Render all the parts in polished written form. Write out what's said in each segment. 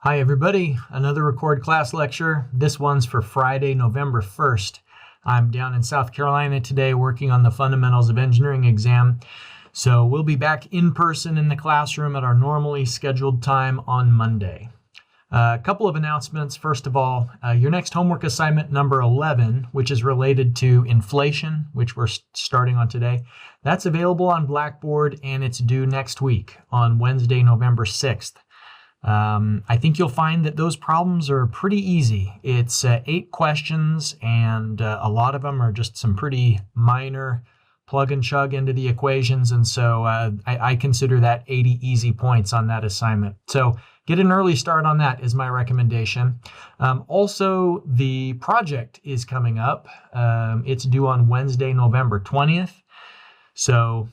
Hi, everybody. Another record class lecture. This one's for Friday, November 1st. I'm down in South Carolina today working on the Fundamentals of Engineering exam. So we'll be back in person in the classroom at our normally scheduled time on Monday. A couple of announcements. First of all, your next homework assignment number 11, which is related to inflation, which we're starting on today, that's available on Blackboard and it's due next week on Wednesday, November 6th. I think you'll find that those problems are pretty easy. It's 8 questions, and a lot of them are just some pretty minor plug and chug into the equations, and so I consider that 80 easy points on that assignment. So get an early start on that is my recommendation. Also, the project is coming up. It's due on Wednesday, November 20th. So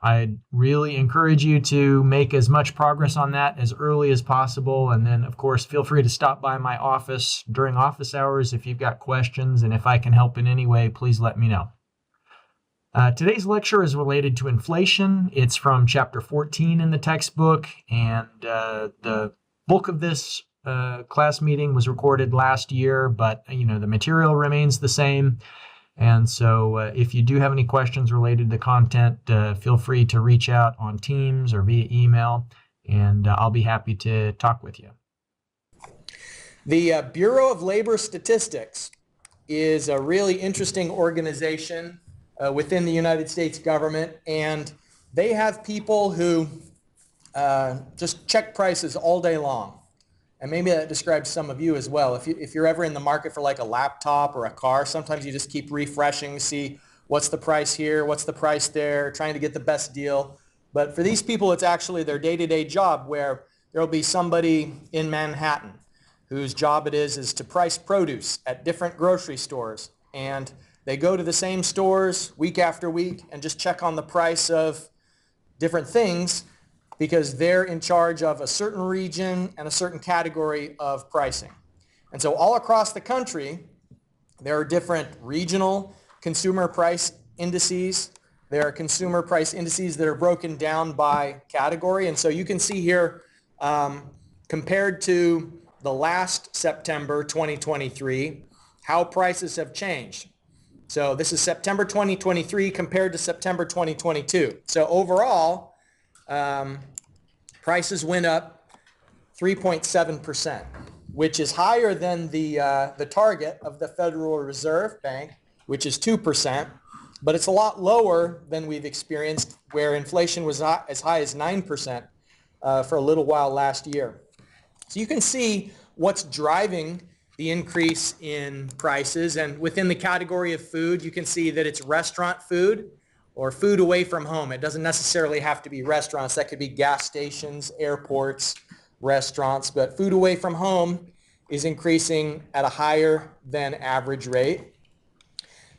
I'd really encourage you to make as much progress on that as early as possible. And then, of course, feel free to stop by my office during office hours if you've got questions. And if I can help in any way, please let me know. Today's lecture is related to inflation. It's from chapter 14 in the textbook. And the bulk of this class meeting was recorded last year, but the material remains the same. And so if you do have any questions related to the content, feel free to reach out on Teams or via email, and I'll be happy to talk with you. The Bureau of Labor Statistics is a really interesting organization within the United States government, and they have people who just check prices all day long. And maybe that describes some of you as well. If you're ever in the market for like a laptop or a car, sometimes you just keep refreshing to see what's the price here, what's the price there, trying to get the best deal. But for these people, it's actually their day-to-day job where there'll be somebody in Manhattan whose job it is to price produce at different grocery stores. And they go to the same stores week after week and just check on the price of different things, because they're in charge of a certain region and a certain category of pricing. And so all across the country, there are different regional consumer price indices. There are consumer price indices that are broken down by category. And so you can see here, compared to the last September 2023, how prices have changed. So this is September 2023 compared to September 2022. So overall, prices went up 3.7%, which is higher than the target of the Federal Reserve Bank, which is 2%, but it's a lot lower than we've experienced where inflation was as high as 9% for a little while last year. So you can see what's driving the increase in prices, and within the category of food, you can see that it's restaurant food or food away from home. It doesn't necessarily have to be restaurants. That could be gas stations, airports, restaurants. But food away from home is increasing at a higher than average rate.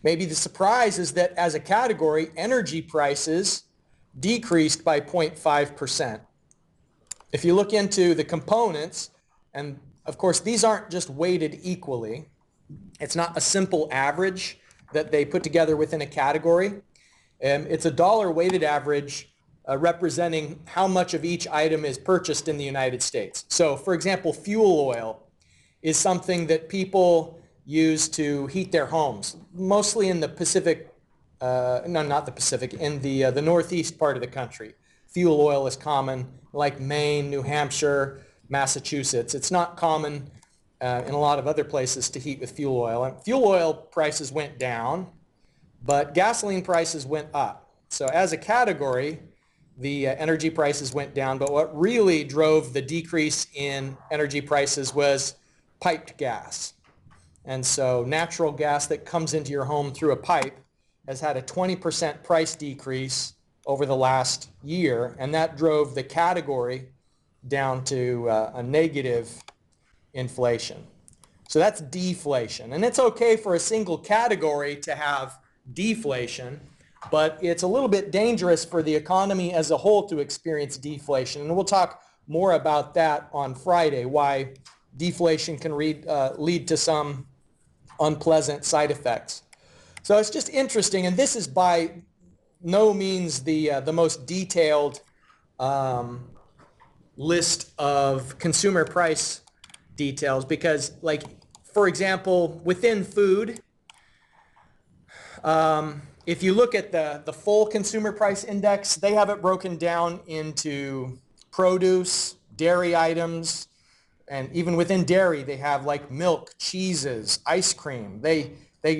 Maybe the surprise is that as a category, energy prices decreased by 0.5%. If you look into the components, and of course these aren't just weighted equally. It's not a simple average that they put together within a category. It's a dollar weighted average representing how much of each item is purchased in the United States. So for example, fuel oil is something that people use to heat their homes, mostly in the Pacific, not the Pacific, in the northeast part of the country. Fuel oil is common, like Maine, New Hampshire, Massachusetts. It's not common in a lot of other places to heat with fuel oil. And fuel oil prices went down, but gasoline prices went up. So as a category, the energy prices went down, but what really drove the decrease in energy prices was piped gas. And so natural gas that comes into your home through a pipe has had a 20% price decrease over the last year, and that drove the category down to a negative inflation. So that's deflation. And it's okay for a single category to have deflation, but it's a little bit dangerous for the economy as a whole to experience deflation. And we'll talk more about that on Friday, why deflation can lead to some unpleasant side effects. So it's just interesting, and this is by no means the most detailed list of consumer price details because, like, for example, within food, if you look at the full consumer price index, they have it broken down into produce, dairy items, and even within dairy, they have like milk, cheeses, ice cream. They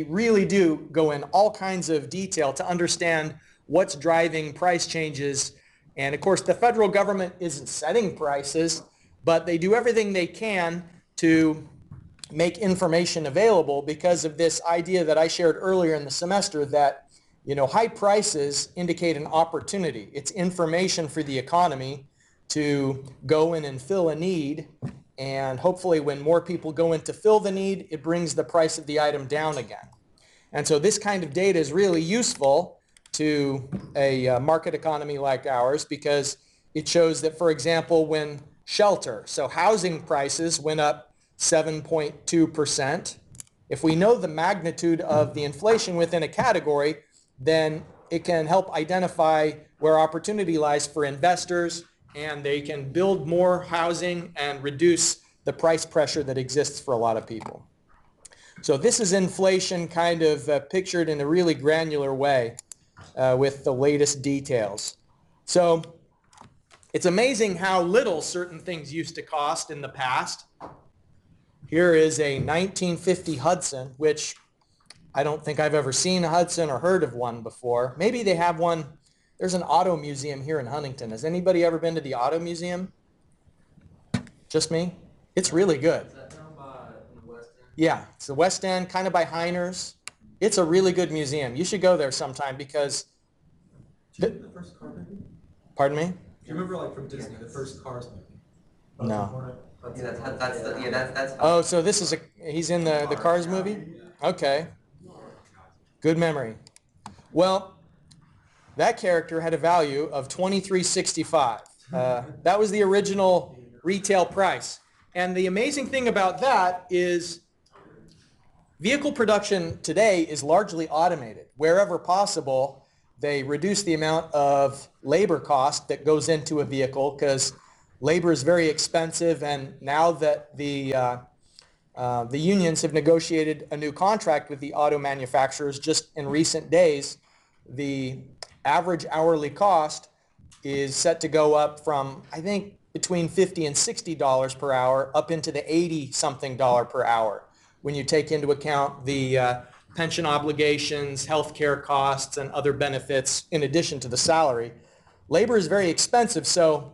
really do go in all kinds of detail to understand what's driving price changes. And of course, the federal government isn't setting prices, but they do everything they can to make information available because of this idea that I shared earlier in the semester that, high prices indicate an opportunity. It's information for the economy to go in and fill a need. And hopefully when more people go in to fill the need, it brings the price of the item down again. And so this kind of data is really useful to a market economy like ours because it shows that, for example, when shelter, so housing prices went up 7.2%, if we know the magnitude of the inflation within a category, then it can help identify where opportunity lies for investors, and they can build more housing and reduce the price pressure that exists for a lot of people. So this is inflation kind of pictured in a really granular way with the latest details. So it's amazing how little certain things used to cost in the past. Here is a 1950 Hudson, which I don't think I've ever seen a Hudson or heard of one before. Maybe they have one. There's an auto museum here in Huntington. Has anybody ever been to the auto museum? Just me? It's really good. Is that down by in the West End? Yeah, it's the West End, kind of by Heiner's. It's a really good museum. You should go there sometime because... Do you remember the first Cars movie? Pardon me? Do you remember, like, from Disney, the first Cars movie? No. That's Oh, so this is he's in the Cars movie? Okay. Good memory. Well, that character had a value of $23.65. That was the original retail price. And the amazing thing about that is vehicle production today is largely automated. Wherever possible, they reduce the amount of labor cost that goes into a vehicle because labor is very expensive. And now that the unions have negotiated a new contract with the auto manufacturers just in recent days, the average hourly cost is set to go up from, I think, between $50 and $60 per hour up into the $80-something per hour when you take into account the pension obligations, healthcare costs, and other benefits in addition to the salary. Labor is very expensive, so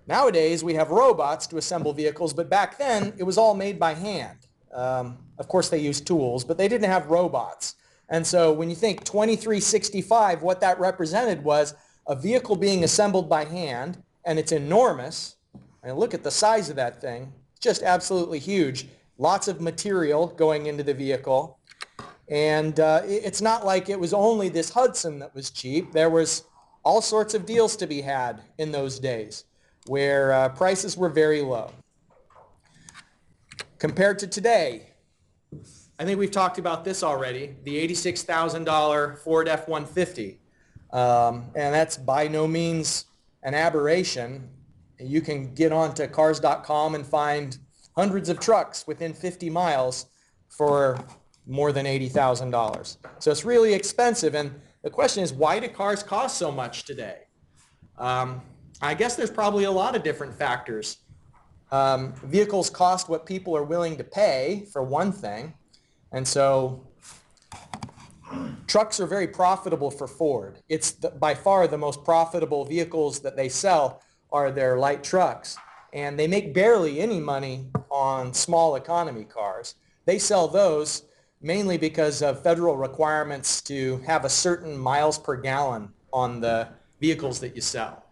nowadays we have robots to assemble vehicles, but back then it was all made by hand. Of course they used tools, but they didn't have robots. And so when you think 2365, what that represented was a vehicle being assembled by hand, and it's enormous. And look at the size of that thing. It's just absolutely huge. Lots of material going into the vehicle. And it's not like it was only this Hudson that was cheap. There was all sorts of deals to be had in those days where prices were very low. Compared to today, I think we've talked about this already, the $86,000 Ford F-150. And that's by no means an aberration. You can get onto cars.com and find hundreds of trucks within 50 miles for more than $80,000. So it's really expensive. And the question is, why do cars cost so much today? I guess there's probably a lot of different factors. Vehicles cost what people are willing to pay, for one thing. And so trucks are very profitable for Ford. It's by far the most profitable vehicles that they sell are their light trucks. And they make barely any money on small economy cars. They sell those mainly because of federal requirements to have a certain miles per gallon on the vehicles that you sell.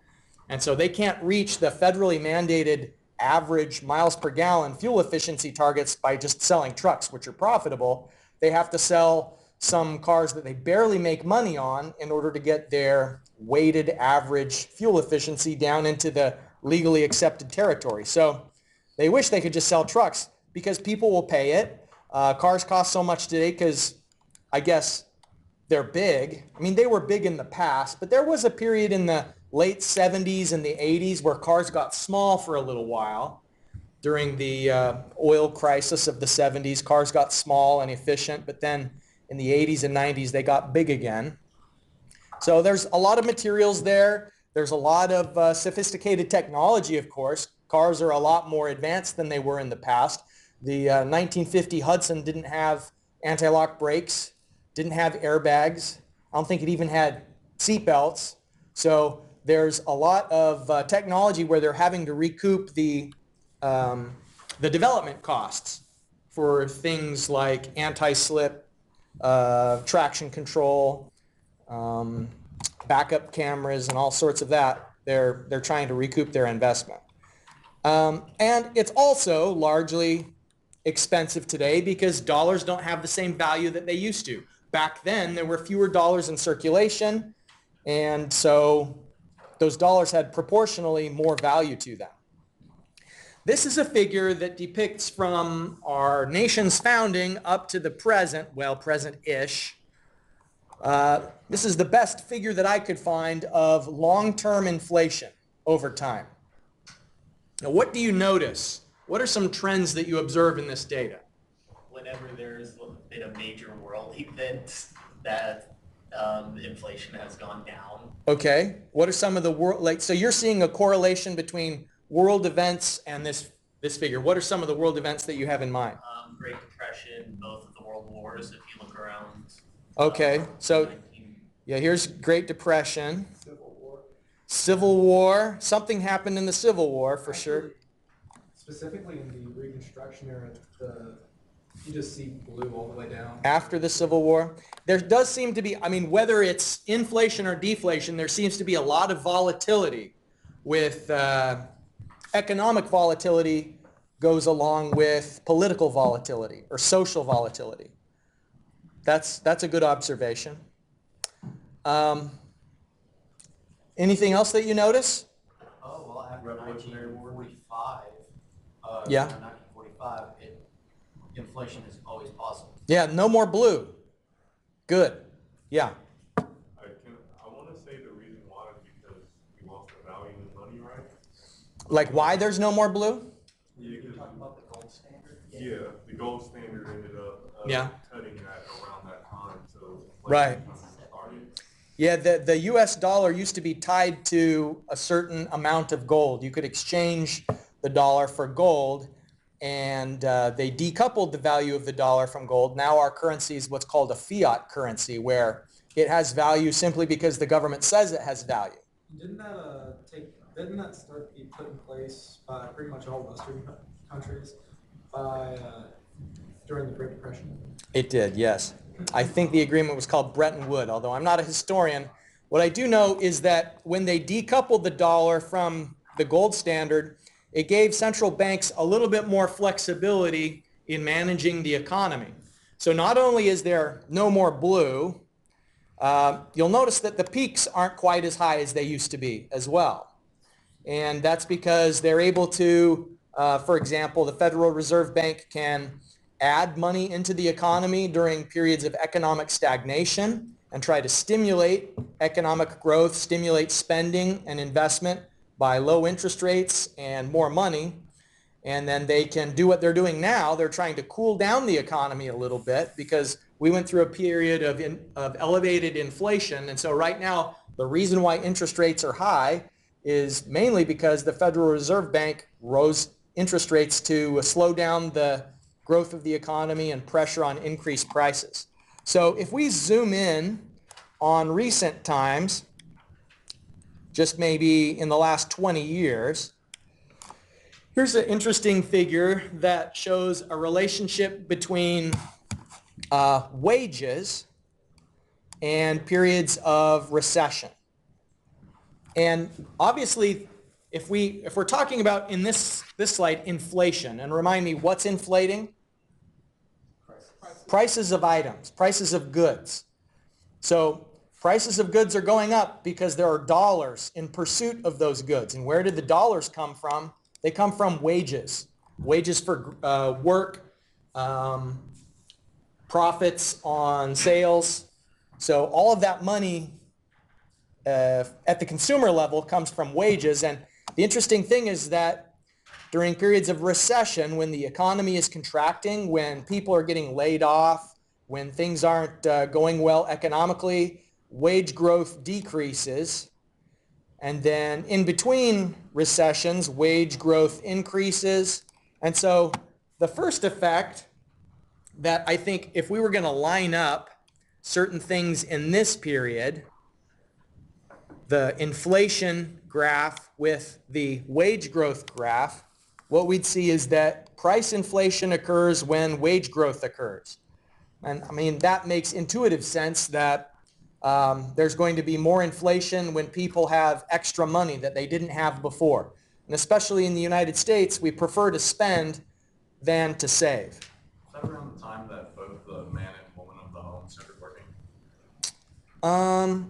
And so they can't reach the federally mandated average miles per gallon fuel efficiency targets by just selling trucks, which are profitable. They have to sell some cars that they barely make money on in order to get their weighted average fuel efficiency down into the legally accepted territory. So they wish they could just sell trucks because people will pay it. Cars cost so much today because I guess they're big. I mean, they were big in the past, but there was a period in the late 70s and the 80s where cars got small for a little while. During the oil crisis of the 70s, cars got small and efficient, but then in the 80s and 90s, they got big again. So there's a lot of materials there. There's a lot of sophisticated technology, of course. Cars are a lot more advanced than they were in the past. The 1950 Hudson didn't have anti-lock brakes, didn't have airbags. I don't think it even had seat belts. So there's a lot of technology where they're having to recoup the development costs for things like anti-slip, traction control, backup cameras, and all sorts of that. They're trying to recoup their investment. And it's also largely expensive today because dollars don't have the same value that they used to. Back then, there were fewer dollars in circulation, and so those dollars had proportionally more value to them. This is a figure that depicts from our nation's founding up to the present, well, present-ish. This is the best figure that I could find of long-term inflation over time. Now, what do you notice? What are some trends that you observe in this data? Whenever there's been a major world event, that inflation has gone down. Okay. What are some of the world, so you're seeing a correlation between world events and this figure. What are some of the world events that you have in mind? Great Depression, both of the world wars, if you look around. Okay. So, 19... yeah, here's Great Depression. Civil War. Something happened in the Civil War for sure. Specifically in the Reconstruction era, you just see blue all the way down. After the Civil War, there does seem to be, I mean, whether it's inflation or deflation, there seems to be a lot of volatility with economic volatility goes along with political volatility or social volatility. That's a good observation. Anything else that you notice? Oh, well, after 1945, Yeah. 1945, inflation is always possible. Yeah, no more blue. Good. Yeah. I want to say the reason why is because we lost the value in money, right? Like why there's no more blue? Yeah, You're talking about the gold standard? yeah, the gold standard ended up Yeah. cutting that around that time, so Right. started. Yeah, the US dollar used to be tied to a certain amount of gold. You could exchange the dollar for gold, and they decoupled the value of the dollar from gold. Now our currency is what's called a fiat currency, where it has value simply because the government says it has value. Didn't that start to be put in place by pretty much all Western countries during the Great Depression? It did, yes. I think the agreement was called Bretton Woods, although I'm not a historian. What I do know is that when they decoupled the dollar from the gold standard, it gave central banks a little bit more flexibility in managing the economy. So not only is there no more blue, you'll notice that the peaks aren't quite as high as they used to be as well. And that's because they're able to, for example, the Federal Reserve Bank can add money into the economy during periods of economic stagnation and try to stimulate economic growth, stimulate spending and investment by low interest rates and more money. And then they can do what they're doing now. They're trying to cool down the economy a little bit because we went through a period of elevated inflation. And so right now, the reason why interest rates are high is mainly because the Federal Reserve Bank rose interest rates to slow down the growth of the economy and pressure on increased prices. So if we zoom in on recent times, just maybe in the last 20 years, here's an interesting figure that shows a relationship between wages and periods of recession. And obviously, if we're talking about in this slide inflation, and remind me what's inflating? Prices of items, prices of goods. So prices of goods are going up because there are dollars in pursuit of those goods. And where did the dollars come from? They come from wages. Wages for work, profits on sales. So all of that money at the consumer level comes from wages. And the interesting thing is that during periods of recession, when the economy is contracting, when people are getting laid off, when things aren't going well economically, wage growth decreases. And then in between recessions, wage growth increases. And so the first effect that I think if we were going to line up certain things in this period, the inflation graph with the wage growth graph, what we'd see is that price inflation occurs when wage growth occurs. And I mean, that makes intuitive sense that there's going to be more inflation when people have extra money that they didn't have before. And especially in the United States, we prefer to spend than to save. Is that around the time that both the man and woman of the home started working?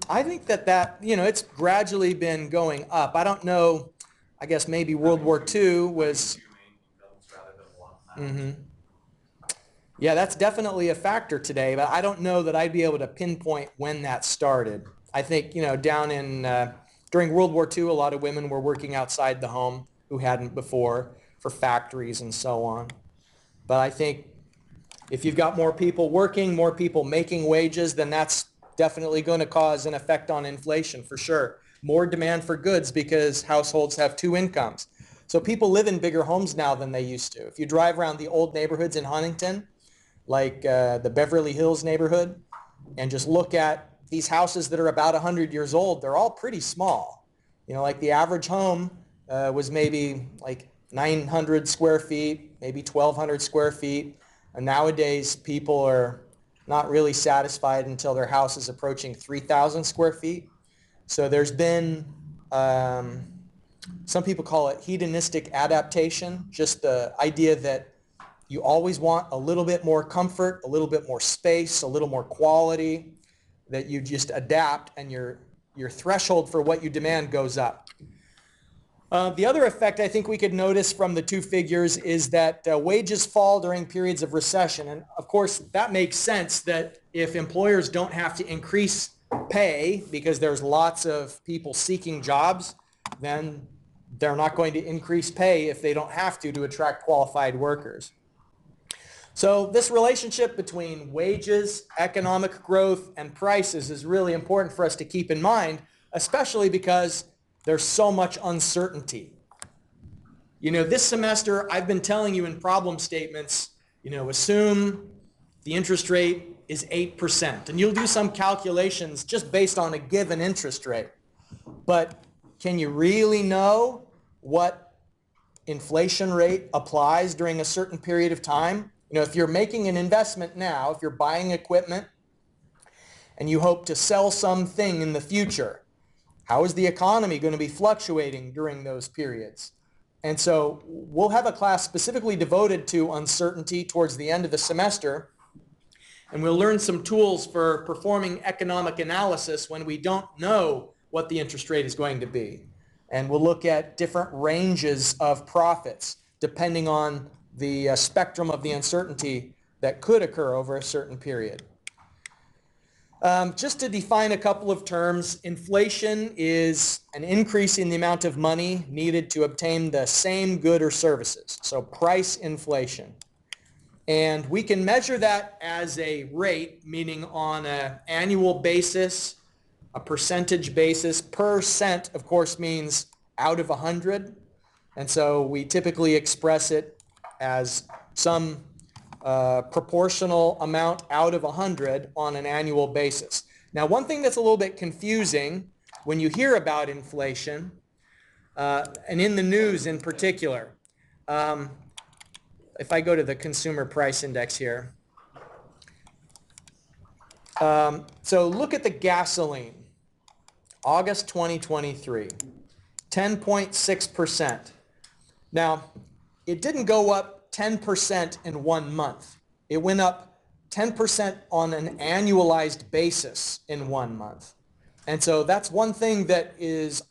I think that, it's gradually been going up. I don't know, I guess maybe World War II was... Two main incomes rather than one. Mhm. Yeah, that's definitely a factor today, but I don't know that I'd be able to pinpoint when that started. I think, down in, during World War II, a lot of women were working outside the home who hadn't before for factories and so on. But I think if you've got more people working, more people making wages, then that's definitely going to cause an effect on inflation for sure. More demand for goods because households have two incomes. So people live in bigger homes now than they used to. If you drive around the old neighborhoods in Huntington, like the Beverly Hills neighborhood, and just look at these houses that are about 100 years old, they're all pretty small. Like the average home was maybe like 900 square feet, maybe 1,200 square feet. And nowadays, people are not really satisfied until their house is approaching 3,000 square feet. So there's been, some people call it hedonistic adaptation, just the idea that you always want a little bit more comfort, a little bit more space, a little more quality, that you just adapt and your threshold for what you demand goes up. The other effect I think we could notice from the two figures is that wages fall during periods of recession. And of course, that makes sense that if employers don't have to increase pay because there's lots of people seeking jobs, then they're not going to increase pay if they don't have to attract qualified workers. So this relationship between wages, economic growth, and prices is really important for us to keep in mind, especially because there's so much uncertainty. This semester, I've been telling you in problem statements, assume the interest rate is 8%. And you'll do some calculations just based on a given interest rate. But can you really know what inflation rate applies during a certain period of time? If you're making an investment now, if you're buying equipment and you hope to sell something in the future, how is the economy going to be fluctuating during those periods? And so we'll have a class specifically devoted to uncertainty towards the end of the semester, and we'll learn some tools for performing economic analysis when we don't know what the interest rate is going to be. And we'll look at different ranges of profits depending on the spectrum of the uncertainty that could occur over a certain period. Just to define a couple of terms, inflation is an increase in the amount of money needed to obtain the same good or services, so price inflation. And we can measure that as a rate, meaning on an annual basis, a percentage basis. Percent, of course, means out of 100. And so we typically express it as some proportional amount out of 100 on an annual basis. Now, one thing that's a little bit confusing when you hear about inflation, and in the news in particular, if I go to the Consumer Price Index here, so look at the gasoline, August 2023, 10.6%. Now, it didn't go up 10% in 1 month. It went up 10% on an annualized basis in 1 month. And so that's one thing that is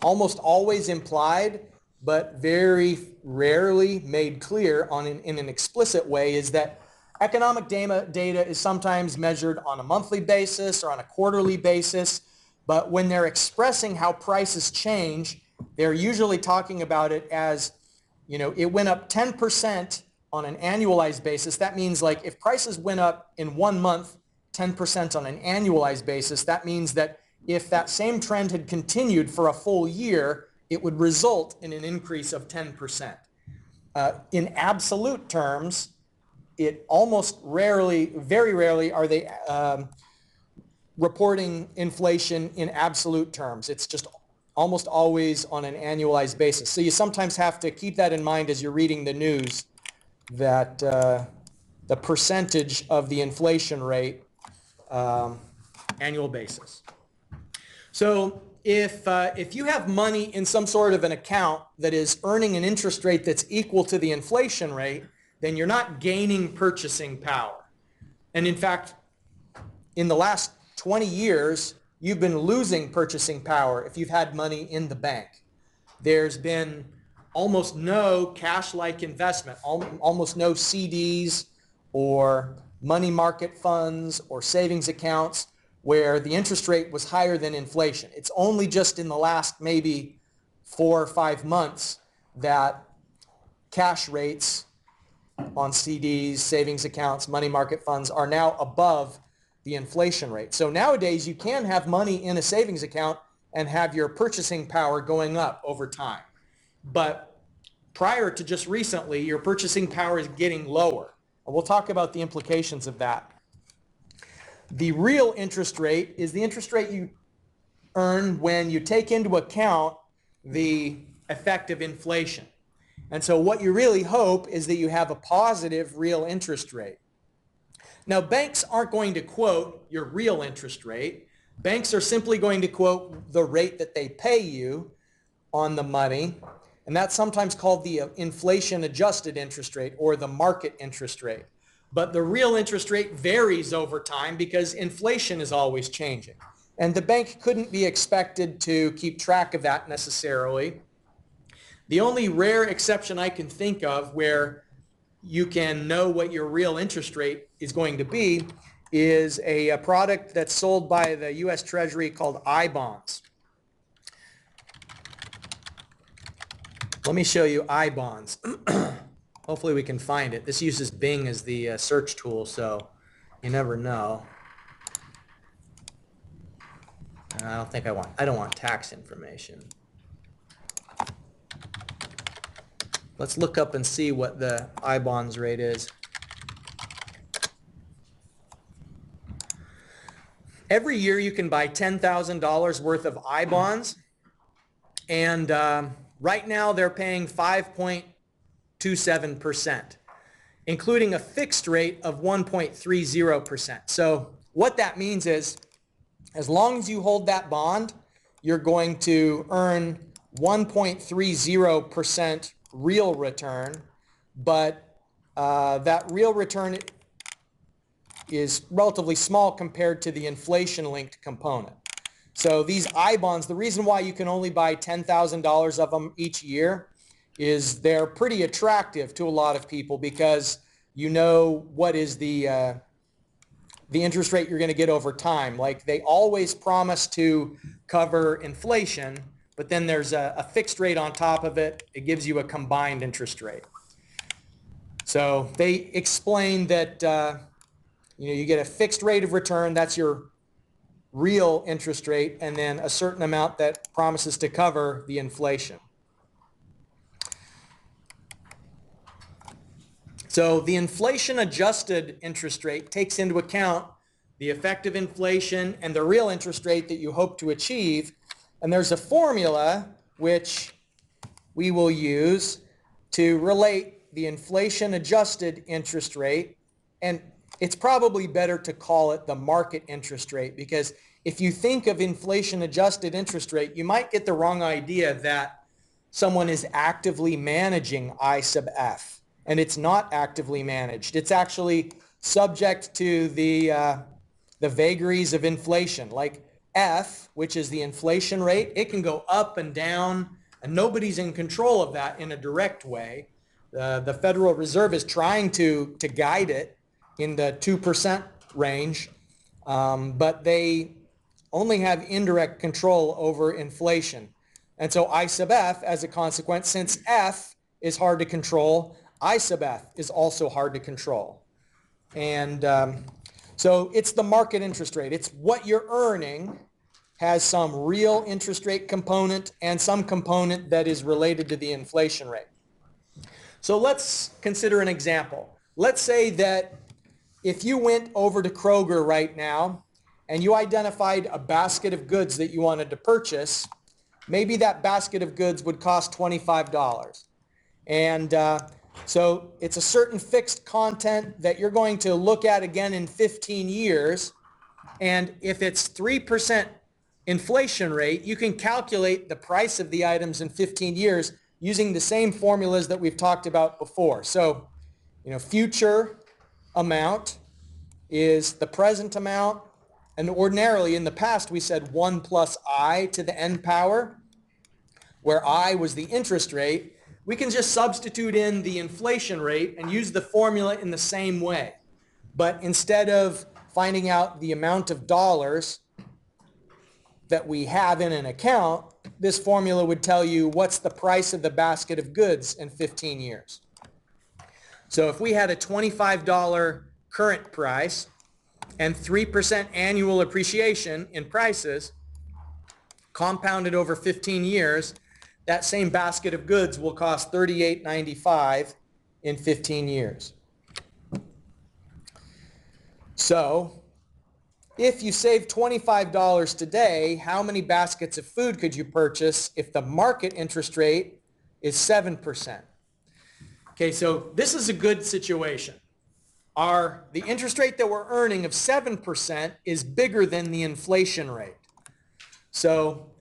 almost always implied, but very rarely made clear in an explicit way, is that economic data is sometimes measured on a monthly basis or on a quarterly basis. But when they're expressing how prices change, they're usually talking about it as, it went up 10% on an annualized basis. That means like if prices went up in 1 month, 10% on an annualized basis, that means that if that same trend had continued for a full year, it would result in an increase of 10%. In absolute terms, it almost rarely, very rarely are they reporting inflation in absolute terms. It's just almost always on an annualized basis. So you sometimes have to keep that in mind as you're reading the news, that the percentage of the inflation rate annual basis. So if you have money in some sort of an account that is earning an interest rate that's equal to the inflation rate, then you're not gaining purchasing power. And in fact, in the last 20 years, you've been losing purchasing power if you've had money in the bank. There's been almost no cash-like investment, almost no CDs or money market funds or savings accounts where the interest rate was higher than inflation. It's only just in the last maybe 4 or 5 months that cash rates on CDs, savings accounts, money market funds are now above the inflation rate. So nowadays you can have money in a savings account and have your purchasing power going up over time. But prior to just recently, your purchasing power is getting lower. And we'll talk about the implications of that. The real interest rate is the interest rate you earn when you take into account the effect of inflation. And so what you really hope is that you have a positive real interest rate. Now, banks aren't going to quote your real interest rate. Banks are simply going to quote the rate that they pay you on the money, and that's sometimes called the inflation-adjusted interest rate or the market interest rate. But the real interest rate varies over time because inflation is always changing. And the bank couldn't be expected to keep track of that necessarily. The only rare exception I can think of where you can know what your real interest rate is going to be is a product that's sold by the U.S. Treasury called I-bonds. Let me show you I-bonds. Hopefully we can find it. This uses Bing as the search tool, so you never know. I don't want tax information. Let's look up and see what the I-bonds rate is. Every year you can buy $10,000 worth of I-bonds, and right now they're paying 5.27%, including a fixed rate of 1.30%. So what that means is, as long as you hold that bond, you're going to earn 1.30% real return, but that real return is relatively small compared to the inflation-linked component. So these I-bonds, the reason why you can only buy $10,000 of them each year is they're pretty attractive to a lot of people because you know what is the interest rate you're going to get over time. Like they always promise to cover inflation, but then there's a fixed rate on top of it. It gives you a combined interest rate. So they explain that you get a fixed rate of return, that's your real interest rate, and then a certain amount that promises to cover the inflation. So the inflation-adjusted interest rate takes into account the effective inflation and the real interest rate that you hope to achieve. And there's a formula which we will use to relate the inflation-adjusted interest rate, and it's probably better to call it the market interest rate, because if you think of inflation-adjusted interest rate, you might get the wrong idea that someone is actively managing I sub F, and it's not actively managed. It's actually subject to the vagaries of inflation. Like F, which is the inflation rate, it can go up and down, and nobody's in control of that in a direct way. The Federal Reserve is trying to guide it in the 2% range, but they only have indirect control over inflation. And so I sub F, as a consequence, since F is hard to control, I sub F is also hard to control. And so it's the market interest rate. It's what you're earning has some real interest rate component and some component that is related to the inflation rate. So let's consider an example. Let's say that if you went over to Kroger right now and you identified a basket of goods that you wanted to purchase, maybe that basket of goods would cost $25. And so it's a certain fixed content that you're going to look at again in 15 years. And if it's 3% inflation rate, you can calculate the price of the items in 15 years using the same formulas that we've talked about before. So, future amount is the present amount. And ordinarily in the past, we said 1 plus I to the n power, where I was the interest rate. We can just substitute in the inflation rate and use the formula in the same way. But instead of finding out the amount of dollars that we have in an account, this formula would tell you what's the price of the basket of goods in 15 years. So if we had a $25 current price and 3% annual appreciation in prices, compounded over 15 years, that same basket of goods will cost $38.95 in 15 years. So if you save $25 today, how many baskets of food could you purchase if the market interest rate is 7%? Okay, so this is a good situation. The interest rate that we're earning of 7% is bigger than the inflation rate. So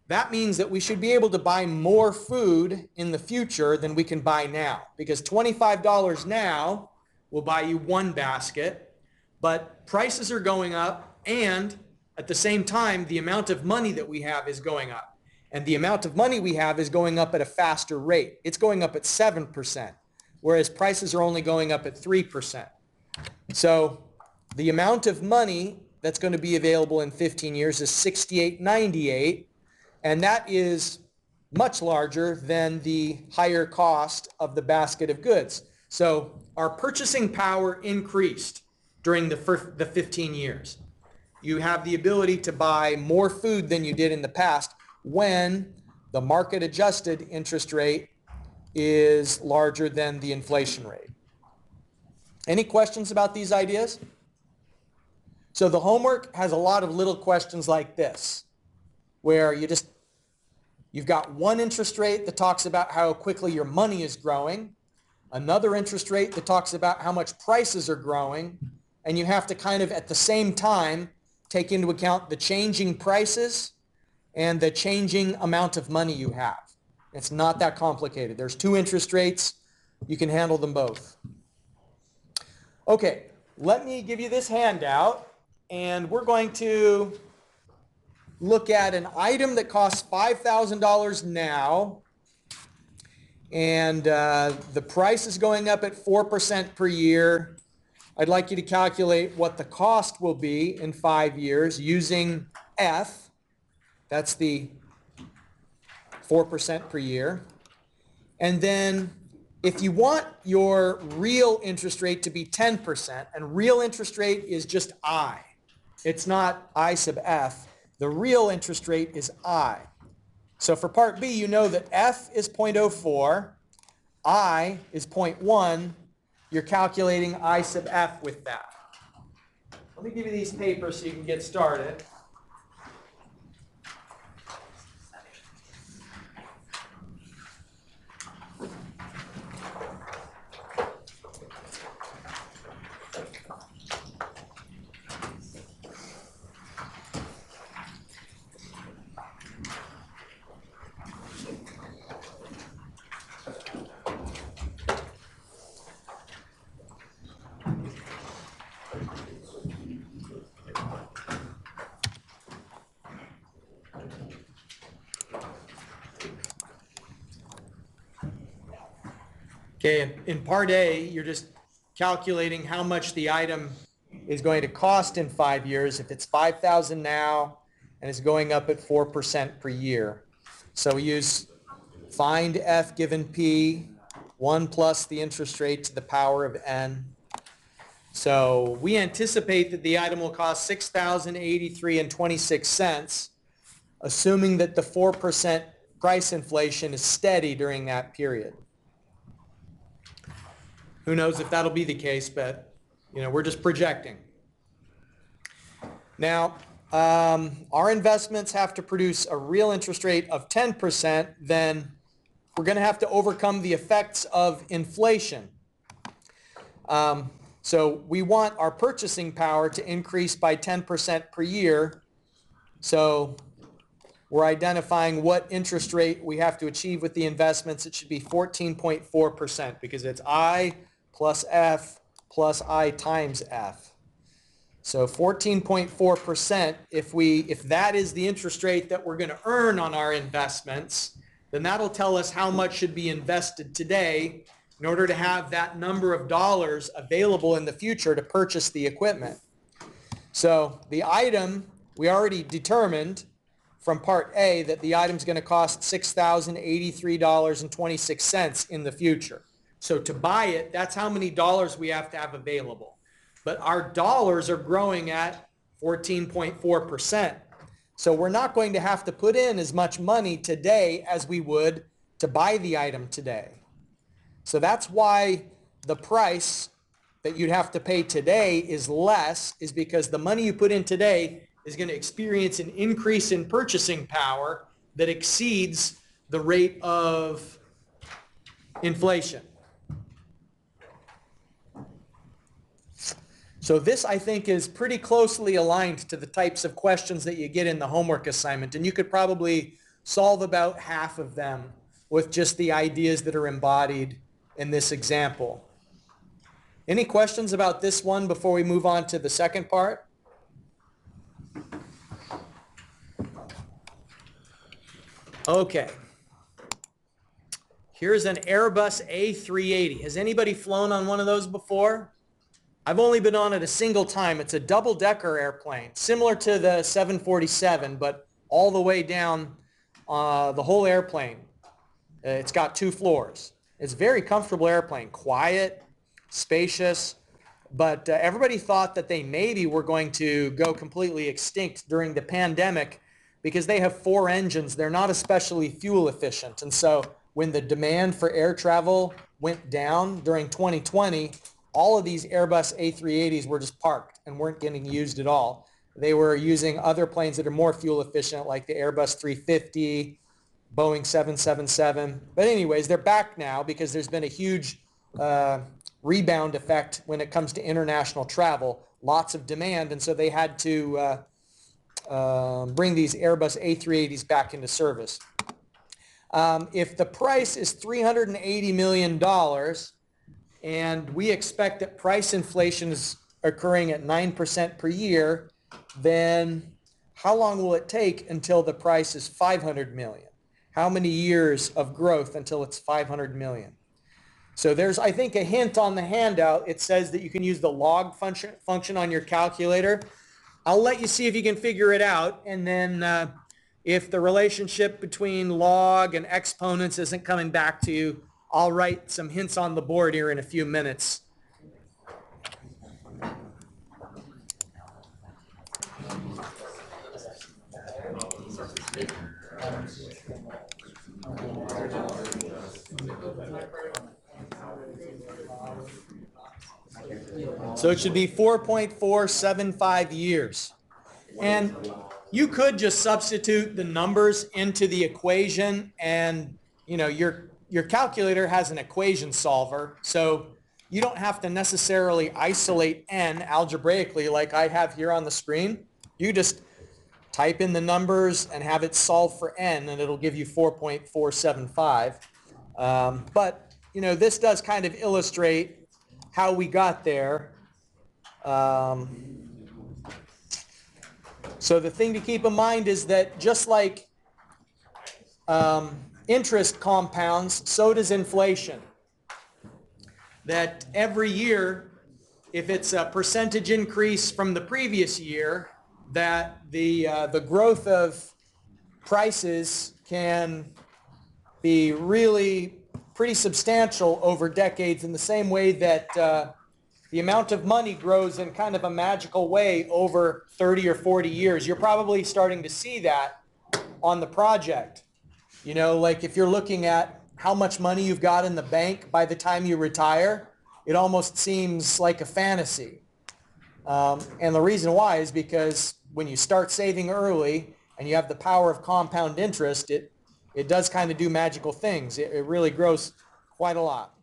that means that we should be able to buy more food in the future than we can buy now, because $25 now will buy you one basket, but prices are going up, and at the same time, the amount of money that we have is going up. And the amount of money we have is going up at a faster rate. It's going up at 7%, whereas prices are only going up at 3%. So the amount of money that's going to be available in 15 years is $68.98, and that is much larger than the higher cost of the basket of goods. So our purchasing power increased during the 15 years. You have the ability to buy more food than you did in the past when the market adjusted interest rate is larger than the inflation rate. Any questions about these ideas? So the homework has a lot of little questions like this, where you've got one interest rate that talks about how quickly your money is growing, another interest rate that talks about how much prices are growing, and you have to kind of at the same time take into account the changing prices and the changing amount of money you have. It's not that complicated. There's two interest rates. You can handle them both. Okay, let me give you this handout, and we're going to look at an item that costs $5,000 now, and the price is going up at 4% per year. I'd like you to calculate what the cost will be in 5 years using F. That's the 4% per year. And then if you want your real interest rate to be 10%, and real interest rate is just I. It's not I sub F. The real interest rate is I. So for part B, you know that F is 0.04, I is 0.1. You're calculating I sub F with that. Let me give you these papers so you can get started. Okay, in part A, you're just calculating how much the item is going to cost in 5 years. If it's $5,000 now and it's going up at 4% per year. So we use find f given p, 1 plus the interest rate to the power of n. So we anticipate that the item will cost $6,083.26, assuming that the 4% price inflation is steady during that period. Who knows if that'll be the case, but we're just projecting. Now, our investments have to produce a real interest rate of 10%, then we're going to have to overcome the effects of inflation. So we want our purchasing power to increase by 10% per year. So we're identifying what interest rate we have to achieve with the investments. It should be 14.4% because it's I plus F plus I times F. So 14.4%, if that is the interest rate that we're going to earn on our investments, then that'll tell us how much should be invested today in order to have that number of dollars available in the future to purchase the equipment. So the item, we already determined from part A that the item's going to cost $6,083.26 in the future. So to buy it, that's how many dollars we have to have available. But our dollars are growing at 14.4%. So we're not going to have to put in as much money today as we would to buy the item today. So that's why the price that you'd have to pay today is less, is because the money you put in today is going to experience an increase in purchasing power that exceeds the rate of inflation. So this, I think, is pretty closely aligned to the types of questions that you get in the homework assignment, and you could probably solve about half of them with just the ideas that are embodied in this example. Any questions about this one before we move on to the second part? Okay. Here's an Airbus A380. Has anybody flown on one of those before? I've only been on it a single time. It's a double-decker airplane, similar to the 747, but all the way down the whole airplane. It's got 2 floors. It's a very comfortable airplane, quiet, spacious, but everybody thought that they maybe were going to go completely extinct during the pandemic because they have 4 engines. They're not especially fuel efficient. And so when the demand for air travel went down during 2020, all of these Airbus A380s were just parked and weren't getting used at all. They were using other planes that are more fuel efficient, like the Airbus 350, Boeing 777. But anyways, they're back now because there's been a huge rebound effect when it comes to international travel. Lots of demand, and so they had to bring these Airbus A380s back into service. If the price is $380 million, and we expect that price inflation is occurring at 9% per year, then how long will it take until the price is $500 million? How many years of growth until it's $500 million? So there's, I think, a hint on the handout. It says that you can use the log function on your calculator. I'll let you see if you can figure it out, and then if the relationship between log and exponents isn't coming back to you, I'll write some hints on the board here in a few minutes. So it should be 4.475 years. And you could just substitute the numbers into the equation, and your calculator has an equation solver, so you don't have to necessarily isolate n algebraically like I have here on the screen. You just type in the numbers and have it solve for n, and it'll give you 4.475. But this does kind of illustrate how we got there. So the thing to keep in mind is that just like interest compounds, so does inflation. That every year, if it's a percentage increase from the previous year, that the growth of prices can be really pretty substantial over decades in the same way that the amount of money grows in kind of a magical way over 30 or 40 years. You're probably starting to see that on the project. You know, like if you're looking at how much money you've got in the bank by the time you retire, it almost seems like a fantasy. And the reason why is because when you start saving early and you have the power of compound interest, it does kind of do magical things. It really grows quite a lot.